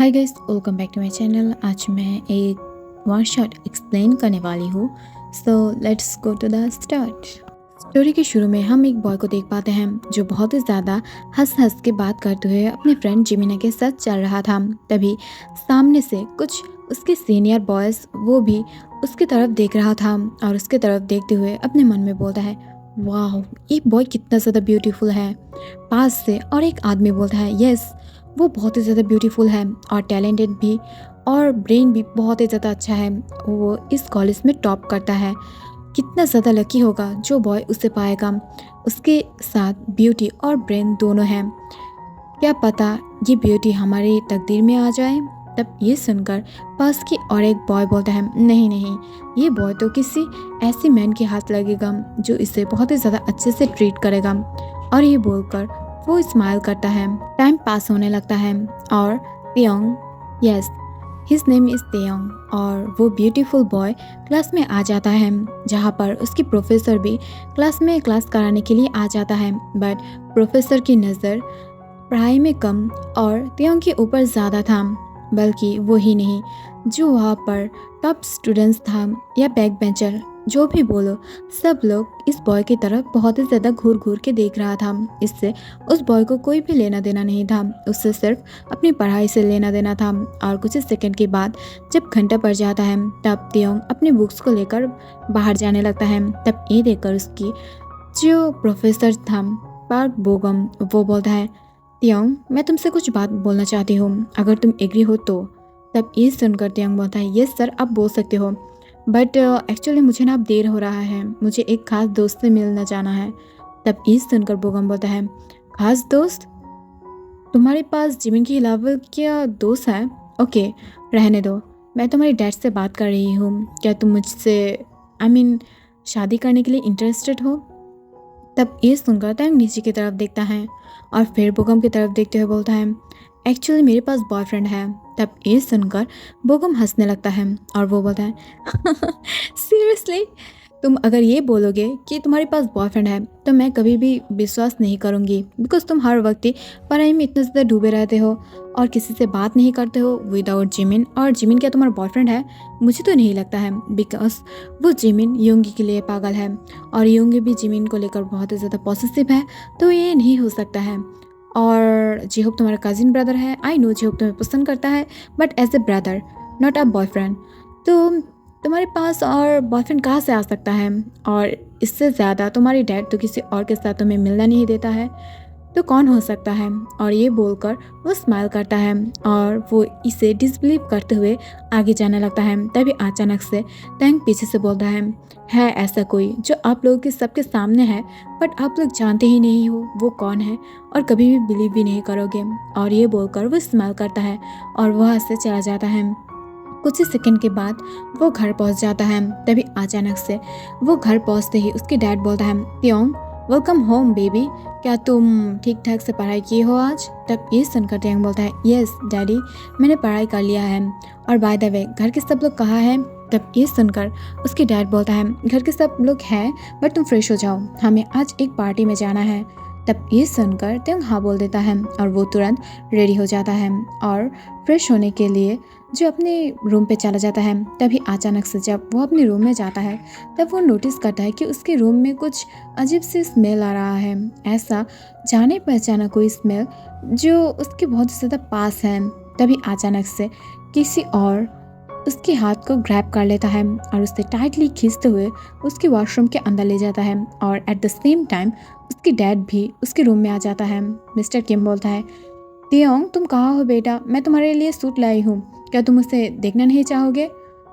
Hi guys, welcome back to my channel. आज मैं एक वन शॉट एक्सप्लेन करने वाली हूँ। So let's go to the start. Story के शुरू में हम एक बॉय को देख पाते हैं जो बहुत ही ज़्यादा हंस हंस के बात करते हुए अपने फ्रेंड जिमिना के साथ चल रहा था। तभी सामने से कुछ उसके सीनियर बॉयज़ वो भी उसकी तरफ देख रहा था और उसकी तरफ देखते हुए अपने मन में बोलता है, वाह ये बॉय कितना ज़्यादा ब्यूटीफुल है। पास से और एक आदमी बोलता है, यस वो बहुत ही ज़्यादा ब्यूटीफुल है और टैलेंटेड भी और ब्रेन भी बहुत ही ज़्यादा अच्छा है। वो इस कॉलेज में टॉप करता है। कितना ज़्यादा लकी होगा जो बॉय उसे पाएगा। उसके साथ ब्यूटी और ब्रेन दोनों हैं। क्या पता ये ब्यूटी हमारी तकदीर में आ जाए। तब ये सुनकर पास की और एक बॉय बोलता है, नहीं नहीं, ये बॉय तो किसी ऐसे मैन के हाथ लगेगा जो इसे बहुत ही ज़्यादा अच्छे से ट्रीट करेगा। और ये बोलकर वो स्माइल करता है। टाइम पास होने लगता है और तेयोंग, यस हिज नेम इज़ तेयोंग, और वो ब्यूटीफुल बॉय क्लास में आ जाता है जहाँ पर उसकी प्रोफेसर भी क्लास में क्लास कराने के लिए आ जाता है। बट प्रोफेसर की नज़र पढ़ाई में कम और तेयोंग के ऊपर ज़्यादा था। बल्कि वो ही नहीं, जो वहाँ पर टॉप स्टूडेंट्स था या बैक बेंचर जो भी बोलो, सब लोग इस बॉय की तरफ बहुत ही ज़्यादा घूर घूर के देख रहा था। इससे उस बॉय को कोई भी लेना देना नहीं था। उससे सिर्फ अपनी पढ़ाई से लेना देना था। और कुछ ही सेकंड के बाद जब घंटा पड़ जाता है तब तेयोंग अपनी बुक्स को लेकर बाहर जाने लगता है। तब ये देखकर उसकी जो प्रोफेसर था पार्क बोगम, वो बोलता है, तेयोंग मैं तुमसे कुछ बात बोलना चाहती हूँ, अगर तुम एग्री हो तो। तब ये सुनकर तेयोंग बोलता है, यस सर आप बोल सकते हो, बट एक्चुअली मुझे ना अब देर हो रहा है, मुझे एक खास दोस्त से मिलना जाना है। तब ये सुनकर बोगम बोलता है, खास दोस्त? तुम्हारे पास जिमिन के अलावा क्या दोस्त है? ओके रहने दो, मैं तुम्हारे डैड से बात कर रही हूँ। क्या तुम मुझसे शादी करने के लिए इंटरेस्टेड हो? तब ये सुनकर तंग नीचे की तरफ देखता है और फिर बोगम की तरफ देखते हुए बोलता है, एक्चुअली मेरे पास बॉयफ्रेंड है। तब ये सुनकर बोगम हंसने लगता है और वो बोलता है, सीरियसली तुम अगर ये बोलोगे कि तुम्हारे पास बॉयफ्रेंड है तो मैं कभी भी विश्वास नहीं करूँगी, बिकॉज तुम हर वक्त ही पढ़ाई में इतना ज़्यादा डूबे रहते हो और किसी से बात नहीं करते हो विदाउट जिमिन। और जिमिन क्या तुम्हारा बॉयफ्रेंड है? मुझे तो नहीं लगता है, बिकॉज वो जिमिन योंगी के लिए पागल है और योंगी भी जिमिन को लेकर बहुत ही ज़्यादा पॉसेसिव है, तो ये नहीं हो सकता है। और जिहोप तुम्हारा कजिन ब्रदर है, आई नो जिहोप तुम्हें पसंद करता है, but as a brother not a boyfriend. तो तुम्हारे पास और बॉयफ्रेंड कहाँ से आ सकता है? और इससे ज़्यादा तुम्हारी डैड तो किसी और के साथ तुम्हें मिलना नहीं देता है, तो कौन हो सकता है? और ये बोलकर वो स्माइल करता है और वो इसे डिसबिलीव करते हुए आगे जाने लगता है। तभी अचानक से टैंक पीछे से बोलता है ऐसा कोई जो आप लोगों के सबके सामने है, बट आप लोग जानते ही नहीं हो वो कौन है और कभी भी बिलीव भी नहीं करोगे। और ये बोलकर वो स्माइल करता है और वहाँ से चला जाता है। कुछ ही सेकंड के बाद वो घर पहुंच जाता है। तभी अचानक से वो घर पहुंचते ही उसके डैड बोलता है, त्योंग वेलकम होम बेबी, क्या तुम ठीक ठाक से पढ़ाई किए हो आज? तब ये सुनकर त्योंग बोलता है, यस डैडी मैंने पढ़ाई कर लिया है, और बाय द वे घर के सब लोग कहाँ हैं? तब ये सुनकर उसके डैड बोलता है, घर के सब लोग हैं, बट तुम फ्रेश हो जाओ, हमें आज एक पार्टी में जाना है। तब ये सुनकर त्योंग हाँ बोल देता है और वो तुरंत रेडी हो जाता है और फ्रेश होने के लिए जो अपने रूम पे चला जाता है। तभी अचानक से जब वो अपने रूम में जाता है तब वो नोटिस करता है कि उसके रूम में कुछ अजीब सी स्मेल आ रहा है, ऐसा जाने पहचाना कोई स्मेल जो उसके बहुत ज़्यादा पास है। तभी अचानक से किसी और उसके हाथ को ग्रैब कर लेता है और उसे टाइटली खींचते हुए उसके वॉशरूम के अंदर ले जाता है। और एट द सेम टाइम उसकी डैड भी उसके रूम में आ जाता है। मिस्टर किम बोलता है, तियोंग तुम कहाँ हो बेटा, मैं तुम्हारे लिए सूट लाई हूँ, क्या तुम उसे देखना नहीं चाहोगे?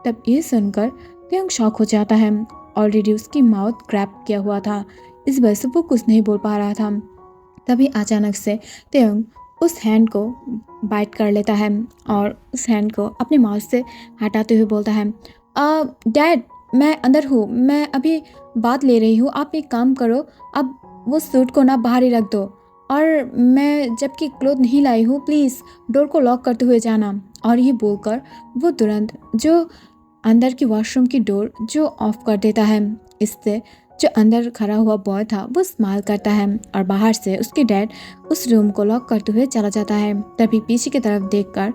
तब ये सुनकर तियोंग शॉक हो जाता है। ऑलरेडी उसकी माउथ ग्रैब किया हुआ था, इस वजह से वो कुछ नहीं बोल पा रहा था। तभी अचानक से तियोंग उस हैंड को बाइट कर लेता है और उस हैंड को अपने माउथ से हटाते हुए बोलता है, डैड मैं अंदर हूँ, मैं अभी बात ले रही हूँ, आप एक काम करो, अब वो सूट को ना बाहर ही रख दो, और मैं जबकि क्लोथ नहीं लाई हूँ, प्लीज़ डोर को लॉक करते हुए जाना। और ये बोलकर वो तुरंत जो अंदर की वॉशरूम की डोर जो ऑफ कर देता है। इससे जो अंदर खड़ा हुआ बॉय था वो स्माइल करता है और बाहर से उसके डैड उस रूम को लॉक करते हुए चला जाता है। तभी पीछे की तरफ देखकर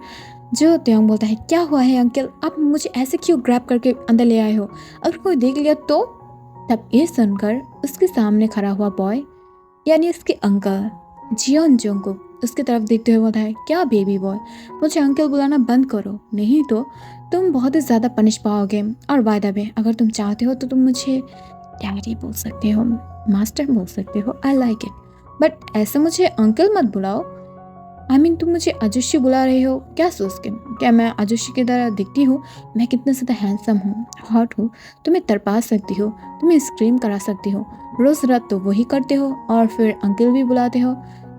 जो त्योंग बोलता है, क्या हुआ है अंकल, आप मुझे ऐसे क्यों ग्रैब करके अंदर ले आए हो, अगर कोई देख लिया तो। तब ये सुनकर उसके सामने खड़ा हुआ बॉय यानी उसके अंकल जियोन जोंगकुक उसकी तरफ देखते हुए बोलता है, क्या बेबी बॉय, मुझे अंकल बुलाना बंद करो, नहीं तो तुम बहुत ही ज़्यादा पनिश पाओगे। और बाय द वे, अगर तुम चाहते हो तो तुम मुझे डैडी बोल सकते हो, मास्टर बोल सकते हो, आई लाइक इट, बट ऐसे मुझे अंकल मत बुलाओ। तुम मुझे आजुषी बुला रहे हो क्या सोच के, क्या मैं आजुषी की तरह दिखती हूँ? मैं कितना ज़्यादा हैंडसम हूँ, हॉट हूँ, तुम्हें तड़पा सकती हो, तुम्हें स्क्रीम करा सकती हो, रोज़ रात तो वही करते हो और फिर अंकल भी बुलाते हो।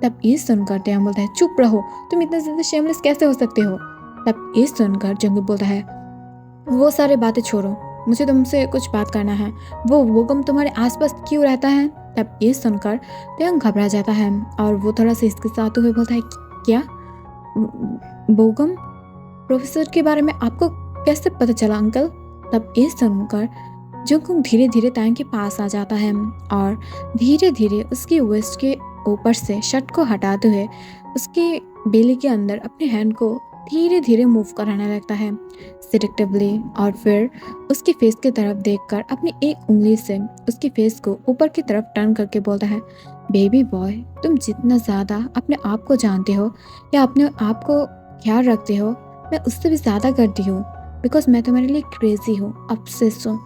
तब ये सुनकर त्याग बोलता है, चुप रहो, तुम इतने ज़्यादा शेमलेस कैसे हो सकते हो। तब ये सुनकर जंगल बोलता है, वो सारी बातें छोड़ो, मुझे तुमसे कुछ बात करना है, वो गम तुम्हारे आसपास क्यों रहता है। तब ये सुनकर त्याग घबरा जाता है और वो थोड़ा सा इसके साथ हुए बोलता है, क्या बोगम प्रोफेसर के बारे में आपको कैसे पता चला अंकल। तब ये सुनकर जंगकुक धीरे धीरे तांग के पास आ जाता है और धीरे धीरे उसकी वेस्ट के ऊपर से शर्ट को हटाते हुए उसके बेली के अंदर अपने हैंड को धीरे धीरे मूव कराने लगता है सिलेक्टिवली, और फिर उसके फेस की तरफ देखकर अपनी एक उंगली से उसके फेस को ऊपर की तरफ टर्न करके बोलता है, बेबी बॉय, तुम जितना ज़्यादा अपने आप को जानते हो या अपने आप को ख्याल रखते हो, मैं उससे भी ज़्यादा करती हूँ, बिकॉज मैं तुम्हारे लिए क्रेजी हूँ, ऑब्सेस हूँ।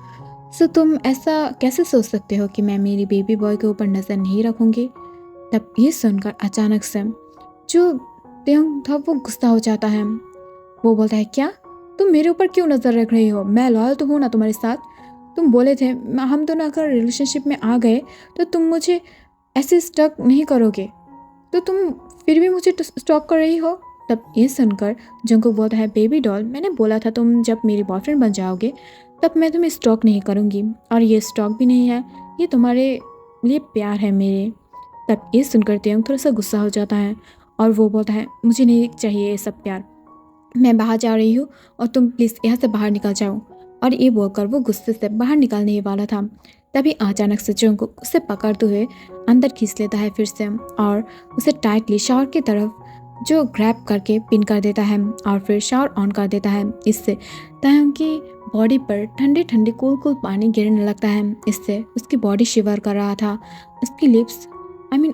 सो तुम ऐसा कैसे सोच सकते हो कि मैं मेरी बेबी बॉय के ऊपर नज़र नहीं रखूँगी। तब ये सुनकर अचानक से जो त्योंग था वो गुस्सा हो जाता है। वो बोलता है, क्या तुम मेरे ऊपर क्यों नज़र रख रही हो, मैं लॉयल तो हूँ ना तुम्हारे साथ, तुम बोले थे हम दोनों अगर रिलेशनशिप में आ गए तो तुम मुझे ऐसे स्टक नहीं करोगे, तो तुम फिर भी मुझे स्टॉक कर रही हो। तब ये सुनकर जंगकुक बोलता है, बेबी डॉल, मैंने बोला था तुम जब मेरी बॉयफ्रेंड बन जाओगे तब मैं तुम्हें स्टॉक नहीं करूँगी, और ये स्टॉक भी नहीं है, ये तुम्हारे लिए प्यार है मेरे। तब ये सुनकर त्योंग थोड़ा सा गुस्सा हो जाता है और वो बोलता है, मुझे नहीं चाहिए ये सब प्यार, मैं बाहर जा रही हूँ और तुम प्लीज़ यहाँ से बाहर निकल जाओ। और ये बोलकर वो गुस्से से बाहर निकलने ही वाला था, तभी अचानक से जंगकुक उसे पकड़ते हुए अंदर खींच लेता है फिर से और उसे टाइटली शावर की तरफ जो ग्रैब करके पिन कर देता है और फिर शावर ऑन कर देता है। इससे तायंग की बॉडी पर ठंडे ठंडे कूल कूल पानी गिरने लगता है। इससे उसकी बॉडी शिवर कर रहा था, उसकी लिप्स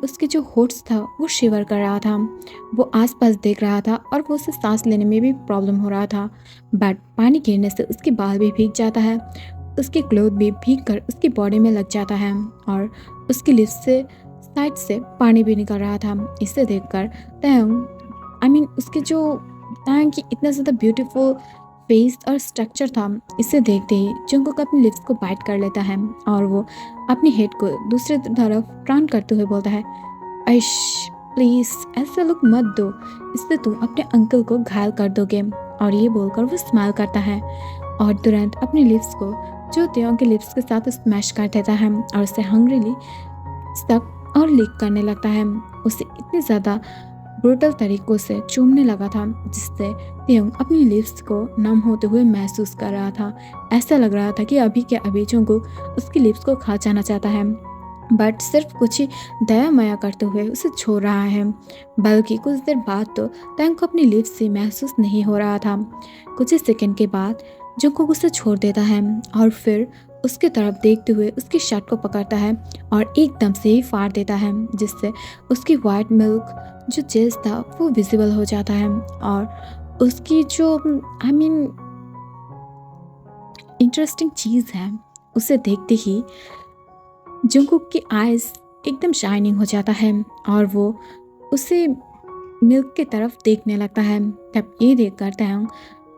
उसके जो होठ्स था वो शिवर कर रहा था, वो आसपास देख रहा था और वो उसे सांस लेने में भी प्रॉब्लम हो रहा था। बट पानी गिरने से उसके बाल भी भीग जाता है, उसके क्लोथ भी भीग कर उसकी बॉडी में लग जाता है और उसकी लिप्स से साइड से पानी भी निकल रहा था। इसे देखकर तायंग उसके जो तायंग की इतना ज़्यादा ब्यूटीफुल फेस और स्ट्रक्चर था, इसे देखते ही जंगकुक अपनी लिप्स को बाइट कर लेता है और वो अपनी हेड को दूसरी तरफ टर्न करते हुए बोलता है, ऐश प्लीज़ ऐसा लुक मत दो, इससे तुम अपने अंकल को घायल कर दोगे। और ये बोलकर वो स्माइल करता है और तुरंत अपने लिप्स को जो त्योंग के लिप्स के साथ स्मैश कर देता है और उसे हंग्रीली सक और लीक करने लगता है। उसे इतनी ज़्यादा ब्रूटल तरीकों से चूमने लगा था जिससे त्योंग अपनी लिप्स को नम होते हुए महसूस कर रहा था। ऐसा लग रहा था कि अभी के अभी जंगकुक उसकी लिप्स को खा जाना चाहता है, बट सिर्फ कुछ ही दया माया करते हुए उसे छोड़ रहा है। बल्कि कुछ देर बाद तो टैंक को अपनी लिप्स से महसूस नहीं हो रहा था। कुछ ही सेकंड के बाद जंगकुक उसे छोड़ देता है और फिर उसकी तरफ देखते हुए उसकी शर्ट को पकड़ता है और एकदम से ही फाड़ देता है, जिससे उसकी वाइट मिल्क जो चेस्ट था वो विजिबल हो जाता है और उसकी जो इंटरेस्टिंग चीज़ है उसे देखते ही जंगकुक की आईज एकदम शाइनिंग हो जाता है और वो उसे मिल्क की तरफ देखने लगता है। तब ये देख कर तायंग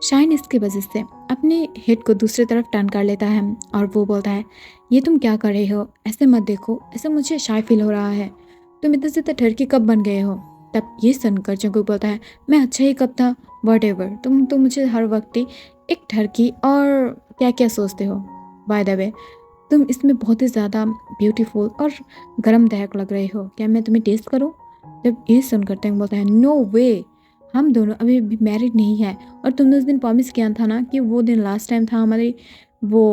शाइन इसकी वजह से अपने हेड को दूसरी तरफ टर्न कर लेता है और वो बोलता है, ये तुम क्या कर रहे हो, ऐसे मत देखो, ऐसे मुझे शाय फील हो रहा है, तुम इतने ज़्यादा ठरकी कब बन गए हो। तब ये सुनकर जंगकुक बोलता है, मैं अच्छा ही कब था, वॉटएवर, तुम तो मुझे हर वक्त ही एक ठरकी और क्या क्या सोचते हो। बाय द वे, तुम इसमें बहुत ही ज़्यादा ब्यूटीफुल और गरम दहक लग रहे हो, क्या मैं तुम्हें टेस्ट करूं। जब ये सुनकर टैंग बोलता है, नो वे, हम दोनों अभी भी मैरिड नहीं है और तुमने उस दिन प्रॉमिस किया था ना कि वो दिन लास्ट टाइम था हमारी वो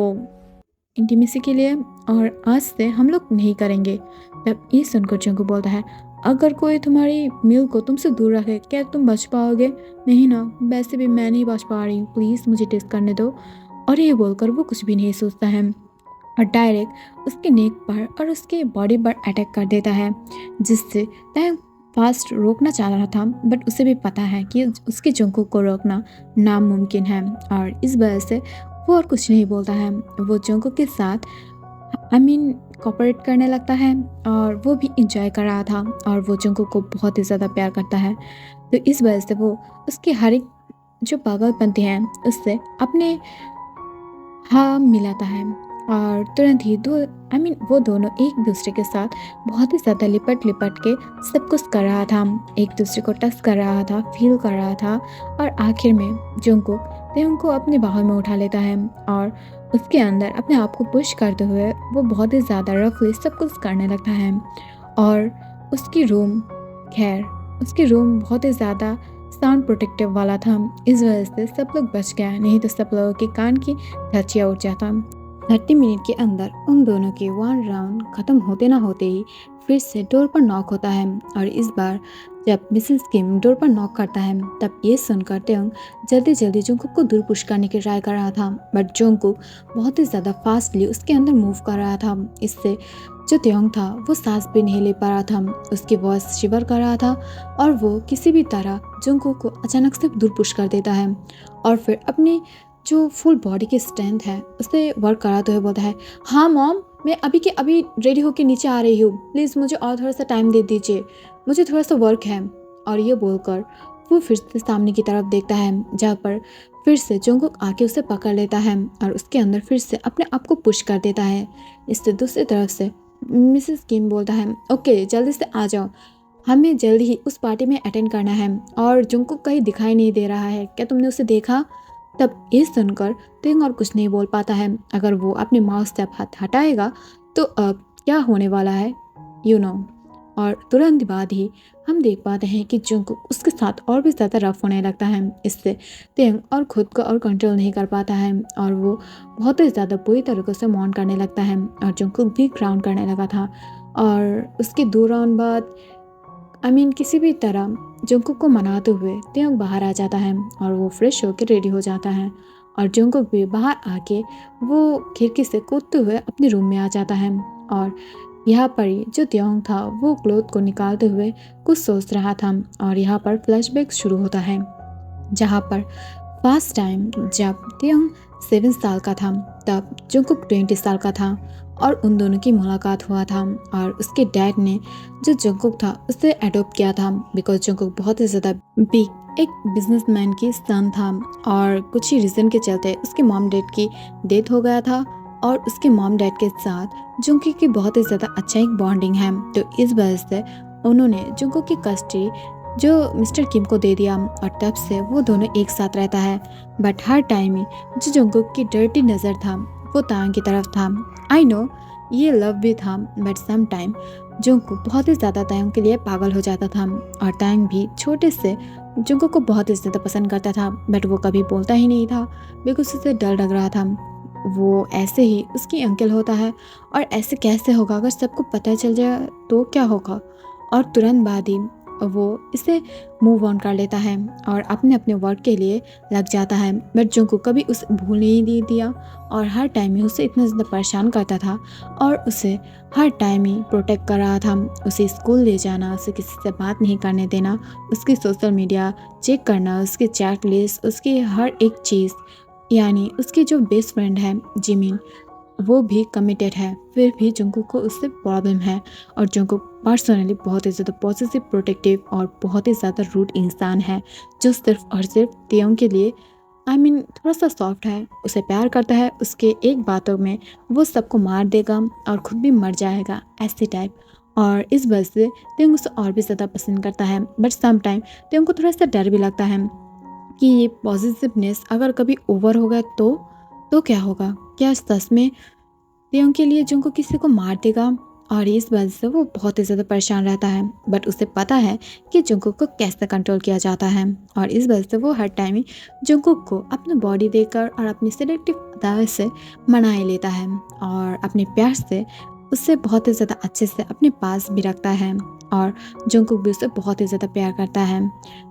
इंटीमेसी के लिए, और आज से हम लोग नहीं करेंगे। तब ये सुनकर जंगकुक बोलता है, अगर कोई तुम्हारी मील को तुमसे दूर रखे, क्या तुम बच पाओगे? नहीं ना, वैसे भी मैं नहीं बच पा रही हूँ, प्लीज़ मुझे टेस्ट करने दो। और ये बोलकर वो कुछ भी नहीं सोचता है और डायरेक्ट उसके नेक पर और उसके बॉडी पर अटैक कर देता है, जिससे तय फास्ट रोकना चाह रहा था, बट उसे भी पता है कि उसके जंकुक को रोकना नामुमकिन है। और इस वजह से वो और कुछ नहीं बोलता है, वो जंकुक के साथ कोऑपरेट करने लगता है और वो भी इंजॉय कर रहा था और वो जंकुक को बहुत ही ज़्यादा प्यार करता है। तो इस वजह से वो उसके हर एक जो पागलपंती हैं उससे अपने हाँ मिलाता है और तुरंत ही वो दोनों एक दूसरे के साथ बहुत ही ज़्यादा लिपट लिपट के सब कुछ कर रहा था, एक दूसरे को टच कर रहा था, फील कर रहा था। और आखिर में जंकुक तेयंग को अपने बाहों में उठा लेता है और उसके अंदर अपने आप को पुश करते हुए वो बहुत ही ज़्यादा रफली सब कुछ करने लगता है। और उसकी रूम खैर उसकी रूम बहुत ही ज़्यादा साउंड प्रोटेक्टिव वाला था, इस वजह से सब लोग बच गए, नहीं तो सब लोगों के कान की धज्जियाँ उड़ जाता। 30 मिनट के अंदर उन दोनों के 1 राउंड खत्म होते ना होते ही फिर से डोर पर नॉक होता है और इस बार जब मिसेस किम डोर पर नॉक करता है तब ये सुनकर तेयंग जल्दी जल्दी जोंगकुक को दूर पुश करने की ट्राई कर रहा था, बट जोंगकुक बहुत ही ज़्यादा फास्टली उसके अंदर मूव कर रहा था। इससे जो तेयंग था वो सांस भी नहीं ले पा रहा था, उसकी वॉइस शिवर कर रहा था और वो किसी भी तरह जोंगकुक को अचानक से दूर पुश कर देता है और फिर अपनी जो फुल बॉडी की स्ट्रेंथ है उसे वर्क कराते हुए बोलता है, हाँ मॉम, मैं अभी के अभी रेडी होकर नीचे आ रही हूँ, प्लीज़ मुझे और थोड़ा सा टाइम दे दीजिए, मुझे थोड़ा सा वर्क है। और ये बोलकर वो फिर से सामने की तरफ देखता है जहाँ पर फिर से जोंगकुक आके उसे पकड़ लेता है और उसके अंदर फिर से अपने आप को पुश कर देता है। इससे दूसरी तरफ से मिसेस किम बोलता है, ओके जल्दी से आ जाओ, हमें जल्दी ही उस पार्टी में अटेंड करना है और जोंगकुक कहीं दिखाई नहीं दे रहा है, क्या तुमने उसे देखा? तब ये सुनकर तेंग और कुछ नहीं बोल पाता है, अगर वो अपने माउथ से हाथ हटाएगा तो अब क्या होने वाला है यू नो। और तुरंत बाद ही हम देख पाते हैं कि जोंगकुक उसके साथ और भी ज़्यादा रफ होने लगता है। इससे तेंग और खुद को और कंट्रोल नहीं कर पाता है और वो बहुत ही ज़्यादा बुरी तरीके से मौन करने लगता है और जोंगकुक भी ग्राउंड करने लगा था। और उसके 2 राउंड बाद किसी भी तरह जोंगकुक को मनाते हुए तेयंग बाहर आ जाता है और वो फ्रेश होकर रेडी हो जाता है और जोंगकुक भी बाहर आके वो खिड़की से कूदते हुए अपने रूम में आ जाता है। और यहाँ पर ही जो तेयंग था वो क्लोथ को निकालते हुए कुछ सोच रहा था और यहाँ पर फ्लैशबैक शुरू होता है, जहाँ पर फर्स्ट टाइम जब तेयंग 7 साल का था तब जोंगकुक 20 साल का था और उन दोनों की मुलाकात हुआ था और उसके डैड ने जो जोंगकुक था उसे अडॉप्ट किया था बिकॉज जोंगकुक बहुत ही ज़्यादा बिग एक बिजनेसमैन की सन था और कुछ ही रीज़न के चलते उसके मॉम डैड की डेथ हो गया था और उसके मॉम डैड के साथ जोंगकुक की बहुत ही ज़्यादा अच्छा एक बॉन्डिंग है। तो इस वजह से उन्होंने जोंगकुक की कस्टडी जो मिस्टर किम को दे दिया और तब से वो दोनों एक साथ रहता है। बट हर टाइम ही जो जोंगकुक की डर्टी नज़र था वो तांग की तरफ था। आई नो ये लव भी था, बट सम टाइम जोंगकुक बहुत ही ज़्यादा तांग के लिए पागल हो जाता था और तांग भी छोटे से जोंगकुक को बहुत ही ज़्यादा पसंद करता था, बट वो कभी बोलता ही नहीं था बिकॉज उसे डर लग रहा था। वो ऐसे ही उसकी अंकल होता है और ऐसे कैसे होगा अगर सबको पता चल जाए तो क्या होगा। और तुरंत बाद ही वो इसे मूव ऑन कर लेता है और अपने अपने वर्क के लिए लग जाता है, बट जोंगकुक कभी उसे भूल नहीं दिया और हर टाइम ही उसे इतना ज़्यादा परेशान करता था और उसे हर टाइम ही प्रोटेक्ट कर रहा था। उसे स्कूल ले जाना, उसे किसी से बात नहीं करने देना, उसकी सोशल मीडिया चेक करना, उसकी चैट लिस्ट, उसकी हर एक चीज़। यानी उसकी जो बेस्ट फ्रेंड है जिमिन वो भी कमिटेड है, फिर भी जोंगकुक को उससे प्रॉब्लम है और जोंगकुक पर्सनली बहुत ही ज़्यादा पॉजिटिव, प्रोटेक्टिव और बहुत ही ज़्यादा रूड इंसान है जो सिर्फ और सिर्फ तेयंग के लिए थोड़ा सा सॉफ्ट है, उसे प्यार करता है, उसके एक बातों में वो सबको मार देगा और खुद भी मर जाएगा ऐसे टाइप। और इस वजह से तेयंग उसे और भी ज़्यादा पसंद करता है, बट सम टाइम तेयंग को थोड़ा सा डर भी लगता है कि ये पॉजिटिवनेस अगर कभी ओवर हो गया तो क्या होगा, क्या सच में तेयंग के लिए जोंगकुक किसी को मार देगा। और इस वजह से वो बहुत ही ज़्यादा परेशान रहता है, बट उसे पता है कि जोंगकुक को कैसे कंट्रोल किया जाता है और इस वजह से वो हर टाइम ही जोंगकुक को अपनी बॉडी देकर और अपनी सेलेक्टिव अदावत से मना ही लेता है और अपने प्यार से उससे बहुत ही ज़्यादा अच्छे से अपने पास भी रखता है। और जंगकुक भी उससे बहुत ही ज़्यादा प्यार करता है।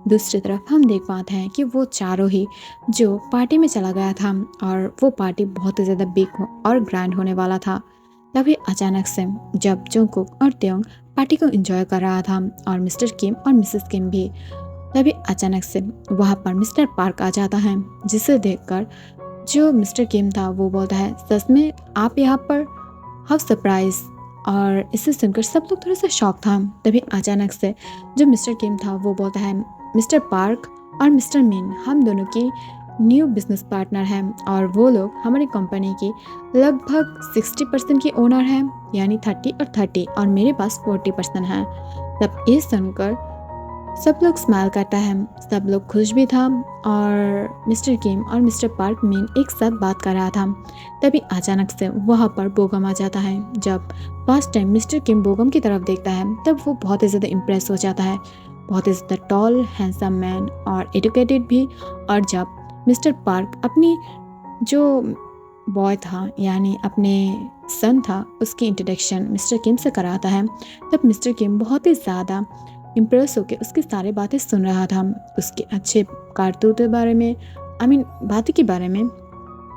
दूसरी तरफ हम देख पाते हैं कि वो चारों ही जो पार्टी में चला गया था और वो पार्टी बहुत ही ज़्यादा बिग और ग्रैंड होने वाला था। तभी अचानक से जब जंगकुक और त्योंग पार्टी को एंजॉय कर रहा था और मिस्टर किम और मिसेस किम भी, तभी अचानक से वहाँ पर मिस्टर पार्क आ जाता है, जिसे देखकर जो मिस्टर किम था वो बोलता है, सच में आप यहाँ पर, हाउ सरप्राइज। और इसे सुनकर सब लोग थोड़ा सा शॉक था। तभी अचानक से जो मिस्टर किम था वो बोलता है, मिस्टर पार्क और मिस्टर मिन हम दोनों की न्यू बिजनेस पार्टनर हैं और वो लोग हमारी कंपनी की लगभग 60% की ओनर हैं, यानी 30 और 30, और मेरे पास 40% है। तब ये सुनकर सब लोग स्माइल करता है, सब लोग खुश भी था और मिस्टर किम और मिस्टर पार्क मिन एक साथ बात कर रहा था। तभी अचानक से वहाँ पर बोगम आ जाता है। जब फर्स्ट टाइम मिस्टर किम बोगम की तरफ देखता है तब वो बहुत ही ज़्यादा इम्प्रेस हो जाता है, बहुत ही ज़्यादा टॉल हैंडसम मैन और एजुकेटेड भी। और जब मिस्टर पार्क अपनी जो बॉय था यानी अपने सन था उसकी इंट्रोडक्शन मिस्टर किम से कराता है, तब मिस्टर किम बहुत ही ज़्यादा इम्प्रेस होकर उसकी सारी बातें सुन रहा था, उसके अच्छे कारतूत के बारे में, बातें के बारे में।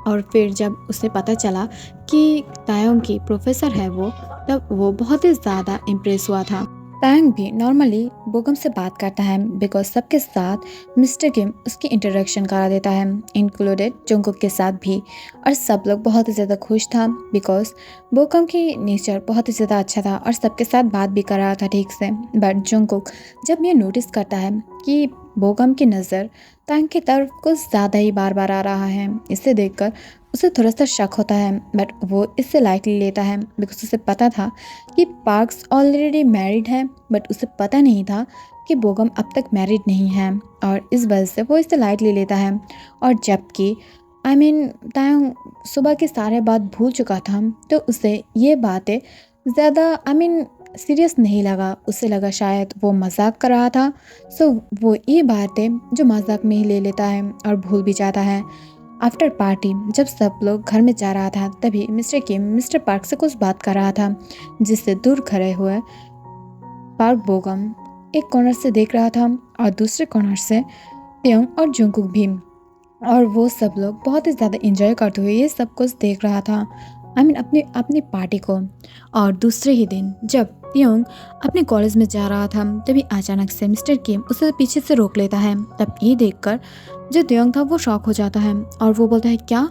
और फिर जब उसे पता चला कि तायोंग की प्रोफेसर है वो, तब वो बहुत ही ज़्यादा इम्प्रेस हुआ था। तायोंग भी नॉर्मली बोगम से बात करता है बिकॉज सबके साथ मिस्टर किम उसकी इंट्रोडक्शन करा देता है, इंक्लूडेड जंगकुक के साथ भी। और सब लोग बहुत ही ज़्यादा खुश था बिकॉज बोगम की नेचर बहुत ही ज़्यादा अच्छा था और सबके साथ बात भी कर रहा था ठीक से। बट जंगकुक जब ये नोटिस करता है कि बोगम की नज़र तायोंग की तरफ कुछ ज़्यादा ही बार बार आ रहा है, इसे देखकर उसे थोड़ा सा शक होता है, बट वो इससे लाइटली लेता है बिकॉज उसे पता था कि पार्क्स ऑलरेडी मैरिड है, बट उसे पता नहीं था कि बोगम अब तक मैरिड नहीं है और इस वजह से वो इसे लाइटली लेता है। और जबकि तायोंग सुबह की सारे बात भूल चुका था, तो उसे ये बातें ज़्यादा सीरियस नहीं लगा, उसे लगा शायद वो मजाक कर रहा था। सो वो ये बातें जो मजाक में ही ले लेता है और भूल भी जाता है। आफ्टर पार्टी जब सब लोग घर में जा रहा था तभी मिस्टर किम मिस्टर पार्क से कुछ बात कर रहा था, जिससे दूर खड़े हुए पार्क बोगम एक कॉर्नर से देख रहा था और दूसरे कॉर्नर से त्योंग और जंगकुक भी। और वो सब लोग बहुत ही ज़्यादा एंजॉय करते हुए ये सब कुछ देख रहा था, अपनी अपनी पार्टी को। और दूसरे ही दिन जब त्योंग अपने कॉलेज में जा रहा था तभी अचानक से मिस्टर किम उसे पीछे से रोक लेता है। तब ये देखकर जो त्योंग था वो शॉक हो जाता है और वो बोलता है, क्या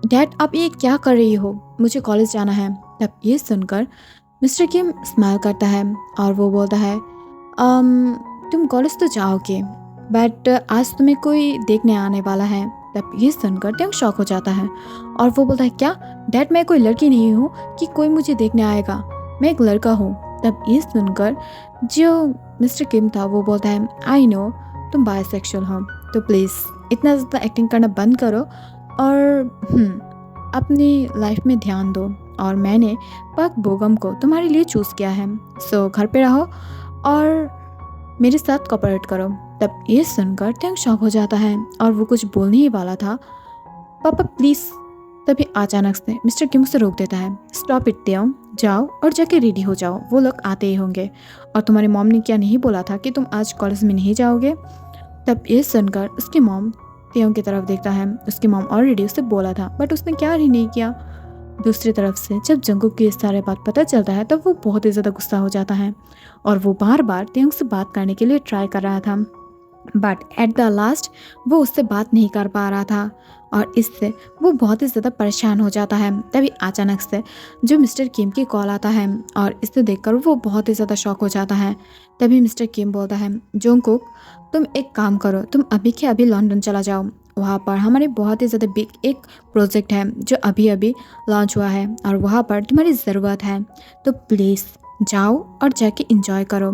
डैड आप ये क्या कर रही हो, मुझे कॉलेज जाना है। तब ये सुनकर मिस्टर किम स्माइल करता है और वो बोलता है, तुम कॉलेज तो जाओगे बट आज तुम्हें कोई देखने आने वाला है। तब ये सुनकर त्योंग शॉक हो जाता है और वो बोलता है, क्या डैड मैं कोई लड़की नहीं हूँ कि कोई मुझे देखने आएगा, मैं एक लड़का हूँ। तब ये सुनकर जो मिस्टर किम था वो बोलता है, आई नो तुम बायसेक्सुअल हो, तो प्लीज़ इतना ज़्यादा एक्टिंग करना बंद करो और अपनी लाइफ में ध्यान दो, और मैंने पार्क बोगम को तुम्हारे लिए चूज़ किया है, सो घर पे रहो और मेरे साथ कोऑपरेट करो। तब ये सुनकर त्योंग शॉक हो जाता है और वो कुछ बोलने ही वाला था, पापा प्लीज़। तभी अचानक से मिस्टर किम उसे रोक देता है, स्टॉप इट त्योंग, जाओ और जाके रेडी हो जाओ, वो लोग आते ही होंगे, और तुम्हारी मॉम ने क्या नहीं बोला था कि तुम आज कॉलेज में नहीं जाओगे। तब ये सुनकर उसकी मॉम त्योंग की तरफ देखता है, उसकी मॉम ऑलरेडी उसे बोला था बट उसने क्या ही नहीं किया। दूसरी तरफ से जब जंगकुक की इस सारे बात पता चलता है तब वो बहुत ही ज़्यादा गुस्सा हो जाता है और वो बार बार त्योंग से बात करने के लिए ट्राई कर रहा था, बट एट द लास्ट वो उससे बात नहीं कर पा रहा था और इससे वो बहुत ही ज़्यादा परेशान हो जाता है। तभी अचानक से जो मिस्टर किम की कॉल आता है और इसे देखकर वो बहुत ही ज़्यादा शॉक हो जाता है। तभी मिस्टर किम बोलता है, जंगकुक तुम एक काम करो, तुम अभी के अभी लंदन चला जाओ, वहाँ पर हमारे बहुत ही ज़्यादा बिग एक प्रोजेक्ट है जो अभी अभी लॉन्च हुआ है और वहाँ पर तुम्हारी ज़रूरत है, तो प्लीज़ जाओ और जाके एंजॉय करो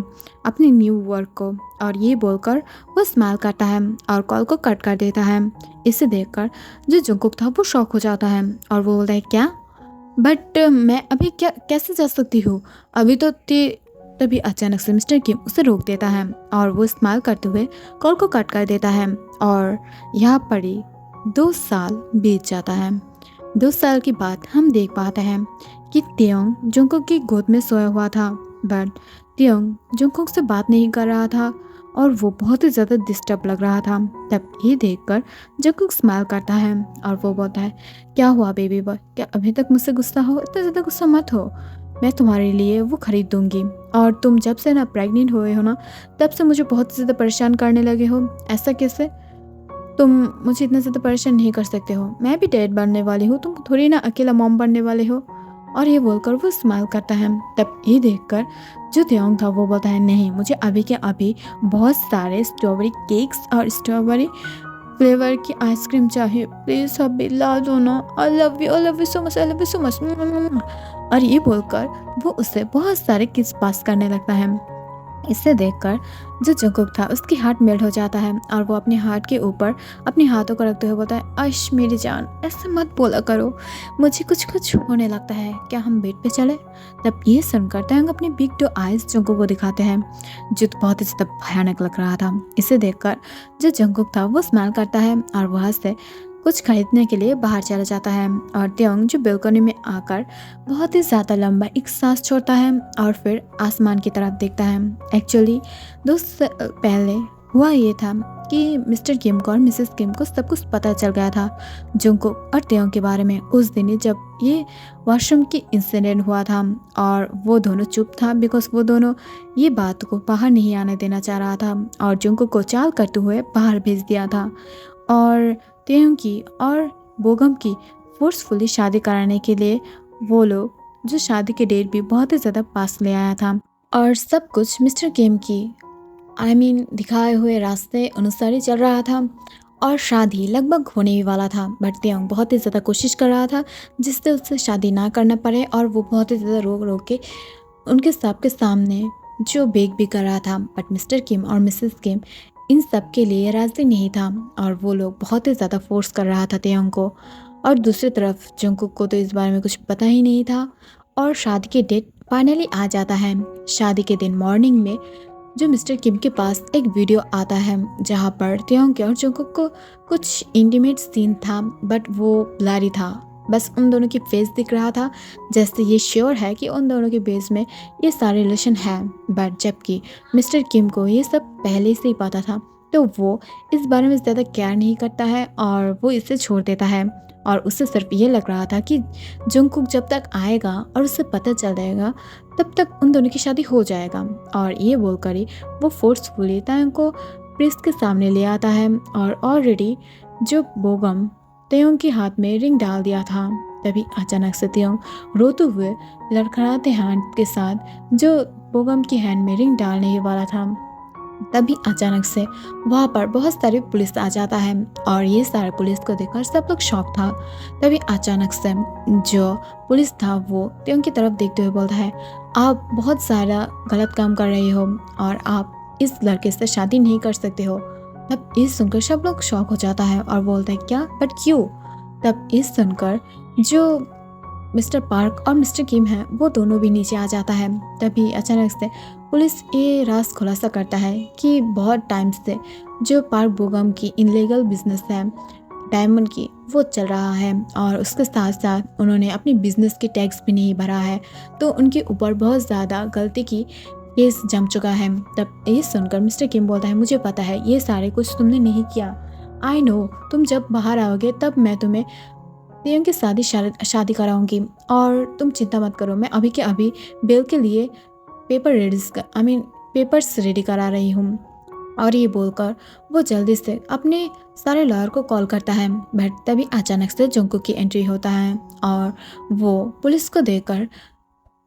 अपने न्यू वर्क को। और ये बोलकर वो स्माइल करता है और कॉल को कट कर देता है। इसे देखकर जो जंगकुक था वो शॉक हो जाता है और वो बोलता है, क्या बट मैं अभी क्या कैसे जा सकती हूँ, अभी तो तभी अचानक से मिस्टर किम उसे रोक देता है और वो स्माइल करते हुए कॉल को कट कर देता है। और यहाँ पर ही 2 साल बीत जाता है। 2 साल के बाद हम देख पाते हैं कि त्योंग जंगकुक की गोद में सोया हुआ था, बट त्योंग जंगकुक से बात नहीं कर रहा था और वो बहुत ही ज़्यादा डिस्टर्ब लग रहा था। तब ये देखकर जंगकुक स्माइल करता है और वो बोलता है, क्या हुआ बेबी बॉय, क्या अभी तक मुझसे गुस्सा हो? इतना ज़्यादा गुस्सा मत हो, मैं तुम्हारे लिए वो खरीद दूंगी। और तुम जब से ना प्रेग्नेंट हुए हो ना, तब से मुझे बहुत ज़्यादा परेशान करने लगे हो। ऐसा कैसे? तुम मुझे इतना ज़्यादा परेशान नहीं कर सकते हो, मैं भी डैड बनने वाली हूँ, तुम थोड़ी ना अकेला मॉम बनने वाले हो। और ये बोलकर वो स्माइल करता है। तब ये देखकर जो त्योंग था वो बोलता है, नहीं, मुझे अभी के अभी बहुत सारे स्ट्रॉबेरी केक्स और स्ट्रॉबेरी फ्लेवर की आइसक्रीम चाहिए, प्लीज़ अभी ला दो ना, I love you so much, I love you so much. और ये बोलकर वो उससे बहुत सारे किस पास करने लगता है। इसे देखकर जो जंगकुक था उसकी हार्ट मेल्ट हो जाता है और वो अपने हार्ट के ऊपर अपने हाथों को रखते हुए बोलता है, आश मेरी जान, ऐसे मत बोला करो, मुझे कुछ कुछ होने लगता है, क्या हम बेड पे चले? तब ये सुनकर तयंग अपने बिग टू आइज जंगकुक को दिखाते हैं, जो बहुत ही ज़्यादा भयानक लग रहा था। इसे देखकर जो जंगकुक था वो स्माइल करता है और वहाँ से कुछ खरीदने के लिए बाहर चला जाता है। और त्योंग जो बेलकनी में आकर बहुत ही ज़्यादा लंबा एक सांस छोड़ता है और फिर आसमान की तरफ देखता है। एक्चुअली 2 साल पहले हुआ ये था कि मिस्टर किम को और मिसेस किम को सब कुछ पता चल गया था जंगकुक और त्योंग के बारे में, उस दिन ही जब ये वॉशरूम की इंसिडेंट हुआ था। और वो दोनों चुप था बिकॉज वो दोनों ये बात को बाहर नहीं आने देना चाह रहा था और जंगकुक को चाल करते हुए बाहर भेज दिया था। और त्योंग की और बोगम की फोर्सफुली शादी कराने के लिए वो लोग जो शादी के डेट भी बहुत ही ज़्यादा पास ले आया था और सब कुछ मिस्टर किम की दिखाए हुए रास्ते अनुसार ही चल रहा था और शादी लगभग होने ही वाला था। बट त्योंग बहुत ही ज़्यादा कोशिश कर रहा था जिससे उससे शादी ना करना पड़े और वो बहुत ही ज़्यादा रोक रोक के उनके सबके सामने जो बेग भी कर रहा था। बट मिस्टर किम और मिसेस किम इन सब के लिए राज़ी नहीं था और वो लोग बहुत ही ज़्यादा फोर्स कर रहा था त्योंग को। और दूसरी तरफ जंगकुक को तो इस बारे में कुछ पता ही नहीं था और शादी के डेट फाइनली आ जाता है। शादी के दिन मॉर्निंग में जो मिस्टर किम के पास एक वीडियो आता है जहाँ पर त्योंग के और जंगकुक को कुछ इंटीमेट सीन था, बट वो ब्लरी था, बस उन दोनों की फेस दिख रहा था, जैसे ये श्योर है कि उन दोनों के बेस में ये सारे रिलेशन है। बट जबकि मिस्टर किम को ये सब पहले से ही पता था, तो वो इस बारे में ज़्यादा केयर नहीं करता है और वो इसे छोड़ देता है। और उसे सिर्फ ये लग रहा था कि जंगकुक जब तक आएगा और उसे पता चल जाएगा तब तक उन दोनों की शादी हो जाएगा। और ये बोलकर ही वो फोर्सफुली त्योंग को प्रिस्ट के सामने ले आता है और ऑलरेडी जो बोगम त्योंग के हाथ में रिंग डाल दिया था। तभी अचानक से त्योंग रोते हुए लड़खड़ाते हैंड के साथ जो बोगम की हैंड में रिंग डालने ही वाला था, तभी अचानक से वहाँ पर बहुत सारी पुलिस आ जाता है और ये सारे पुलिस को देखकर सब लोग शॉक था। तभी अचानक से जो पुलिस था वो त्योंग की तरफ देखते हुए बोलता है, आप बहुत सारा गलत काम कर रहे हो और आप इस लड़के से शादी नहीं कर सकते हो। तब ये सुनकर सब लोग शॉक हो जाता है और बोलता है, क्या, बट क्यों? तब ये सुनकर जो मिस्टर पार्क और मिस्टर किम हैं वो दोनों भी नीचे आ जाता है। तभी अचानक से पुलिस ये राज खुलासा करता है कि बहुत टाइम से जो पार्क बोगम की इनलीगल बिजनेस है डायमंड की वो चल रहा है और उसके साथ साथ उन्होंने अपनी बिजनेस के टैक्स भी नहीं भरा है, तो उनके ऊपर बहुत ज़्यादा गलती की केस जम चुका है। तब ये सुनकर मिस्टर किम बोलता है, मुझे पता है ये सारे कुछ तुमने नहीं किया, आई नो, तुम जब बाहर आओगे तब मैं तुम्हें त्योंग की शादी कराऊंगी और तुम चिंता मत करो, मैं अभी के अभी बेल के लिए पेपर्स रेडी करा रही हूँ। और ये बोलकर वो जल्दी से अपने सारे लॉयर को कॉल करता है। बट तभी अचानक से जंगकुक की एंट्री होता है और वो पुलिस को देखकर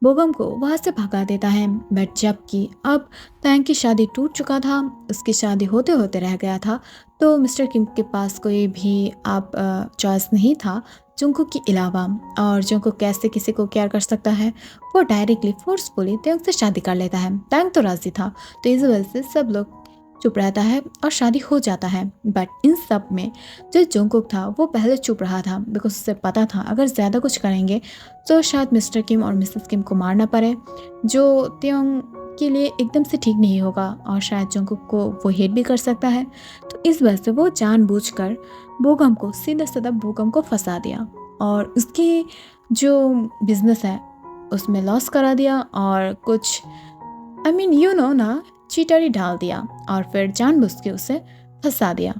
बोगम को वहाँ से भगा देता है। बट जबकि अब तैंग की शादी टूट चुका था, उसकी शादी होते होते रह गया था, तो मिस्टर किम के पास कोई भी अब चॉइस नहीं था जंगकुक के अलावा। और जंगकुक कैसे किसी को केयर कर सकता है, वो डायरेक्टली फोर्सफुली तैंग से शादी कर लेता है। तैंग तो राजी था, तो इस वजह से सब लोग चुप रहता है और शादी हो जाता है। बट इन सब में जो जंगकुक था वो पहले चुप रहा था बिकॉज उसे पता था अगर ज़्यादा कुछ करेंगे तो शायद मिस्टर किम और मिसेस किम को मारना पड़े, जो त्योंग के लिए एकदम से ठीक नहीं होगा और शायद जंगकुक को वो हेट भी कर सकता है। तो इस वजह से वो जानबूझकर बोगम को सीधा बोगम को फंसा दिया और उसकी जो बिजनेस है उसमें लॉस करा दिया और कुछ आई मीन यू नो ना, चीटरी डाल दिया और फिर जानबूझ के उसे फंसा दिया।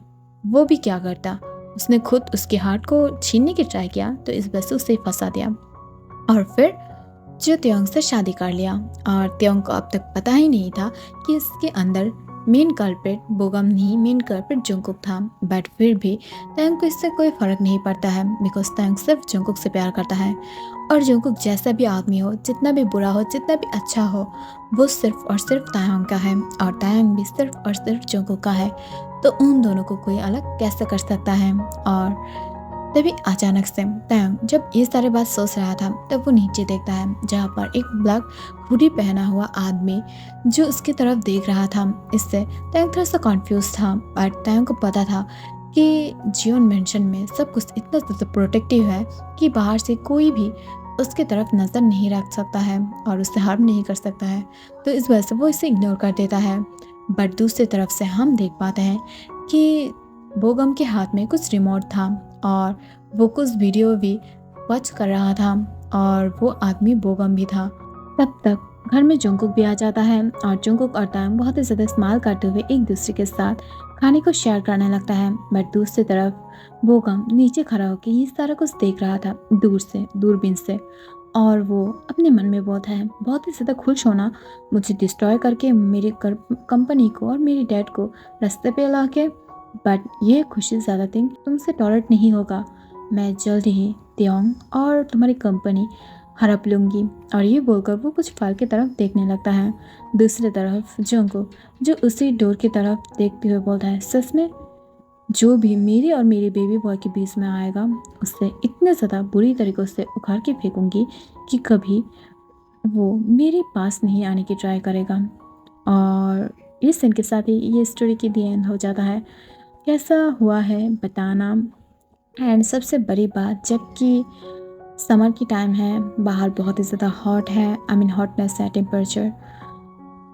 वो भी क्या करता, उसने खुद उसके हार्ट को छीनने की ट्राई किया, तो इस वजह से उसे फंसा दिया और फिर जो त्योंग से शादी कर लिया। और त्योंग को अब तक पता ही नहीं था कि इसके अंदर मेन कल्प्रिट बोगम नहीं, मेन कल्प्रिट जंगकुक था। बट फिर भी त्योंग को इससे कोई फर्क नहीं पड़ता है, बिकॉज त्योंग सिर्फ जंगकुक से प्यार करता है। और जंगकुक जैसा भी आदमी हो, जितना भी बुरा हो, जितना भी अच्छा हो, वो सिर्फ और सिर्फ तायोंग का है और तायोंग भी सिर्फ और सिर्फ जंगकुक का है। तो उन दोनों को कोई अलग कैसे कर सकता है। और तभी अचानक से तायोंग जब ये सारे बात सोच रहा था, तब वो नीचे देखता है जहाँ पर एक ब्लैक हुडी पहना हुआ आदमी जो उसकी तरफ देख रहा था। इससे तायोंग थोड़ा सा कॉन्फ्यूज था, बट तायोंग को पता था कि जियोन मेंशन में सब कुछ इतना ज़्यादा प्रोटेक्टिव है कि बाहर से कोई भी उसकी तरफ नज़र नहीं रख सकता है और उससे हार्म नहीं कर सकता है। तो इस वजह से वो इसे इग्नोर कर देता है। बट दूसरी तरफ से हम देख पाते हैं कि बोगम के हाथ में कुछ रिमोट था और वो कुछ वीडियो भी वॉच कर रहा था और वो आदमी बोगम भी था। तब तक घर में जंगकुक भी आ जाता है और जंगकुक और तायोंग बहुत ही ज़्यादा इस्तेमाल करते हुए एक दूसरे के साथ खाने को शेयर करने लगता है। बट दूसरी तरफ बोगम नीचे खड़ा होकर ये सारा कुछ देख रहा था दूर से, दूरबीन से। और वो अपने मन में बहुत ही ज़्यादा खुश होना, मुझे डिस्ट्रॉय करके मेरी कंपनी को और मेरी डैड को रास्ते पे ला के। बट ये खुशी ज़्यादा दिन तुमसे टॉलरेट नहीं होगा, मैं जल्द ही त्योंग और तुम्हारी कंपनी हड़प लूँगी। और ये बोलकर वो कुछ फाइल की तरफ देखने लगता है। दूसरी तरफ जंगकुक जो उसी डोर की तरफ देखते हुए बोलता है, सच में जो भी मेरी और मेरे बेबी बॉय के बीच में आएगा उससे इतने ज़्यादा बुरी तरीक़ों से उखाड़ के फेंकूंगी कि कभी वो मेरे पास नहीं आने की ट्राई करेगा। और इस सीन के साथ ही ये स्टोरी की दी एंड हो जाता है। कैसा हुआ है बताना। एंड सबसे बड़ी बात, जबकि समर की टाइम है, बाहर बहुत ही ज़्यादा हॉट है, आई मीन हॉटनेस है, टेम्परेचर,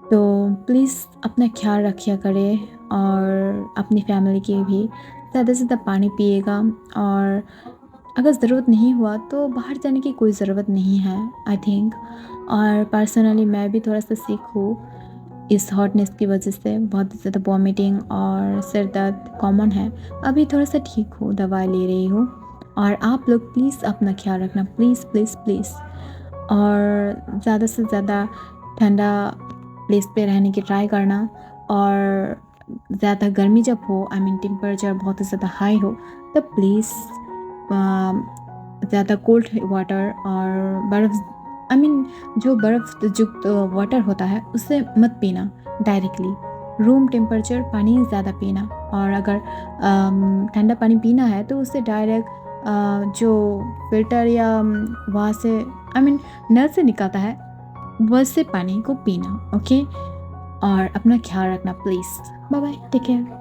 तो प्लीज़ अपना ख्याल रखिए करें और अपनी फैमिली की भी ज़्यादा से ज़्यादा पानी पिएगा। और अगर ज़रूरत नहीं हुआ तो बाहर जाने की कोई ज़रूरत नहीं है आई थिंक। और पर्सनली मैं भी थोड़ा सा सिक हूँ इस हॉटनेस की वजह से, बहुत ज़्यादा वॉमिटिंग और सिर दर्द कॉमन है। अभी थोड़ा सा ठीक हूँ, दवाई ले रही हूँ। और आप लोग प्लीज़ अपना ख्याल रखना, प्लीज़ प्लीज़ प्लीज़। और ज़्यादा से ज़्यादा ठंडा प्लेस पे रहने की ट्राई करना। और ज़्यादा गर्मी जब हो, आई मीन टेम्परेचर बहुत ही ज़्यादा हाई हो, तब प्लीज़ ज़्यादा कोल्ड वाटर और बर्फ़, आई मीन जो बर्फ़ युक्त वाटर होता है उससे मत पीना डायरेक्टली। रूम टेम्परेचर पानी ज़्यादा पीना। और अगर ठंडा पानी पीना है तो उससे डायरेक्ट जो फिल्टर या वहाँ से, आई मीन नल से निकलता है, वैसे पानी को पीना। ओके, और अपना ख्याल रखना please. Bye bye, take care.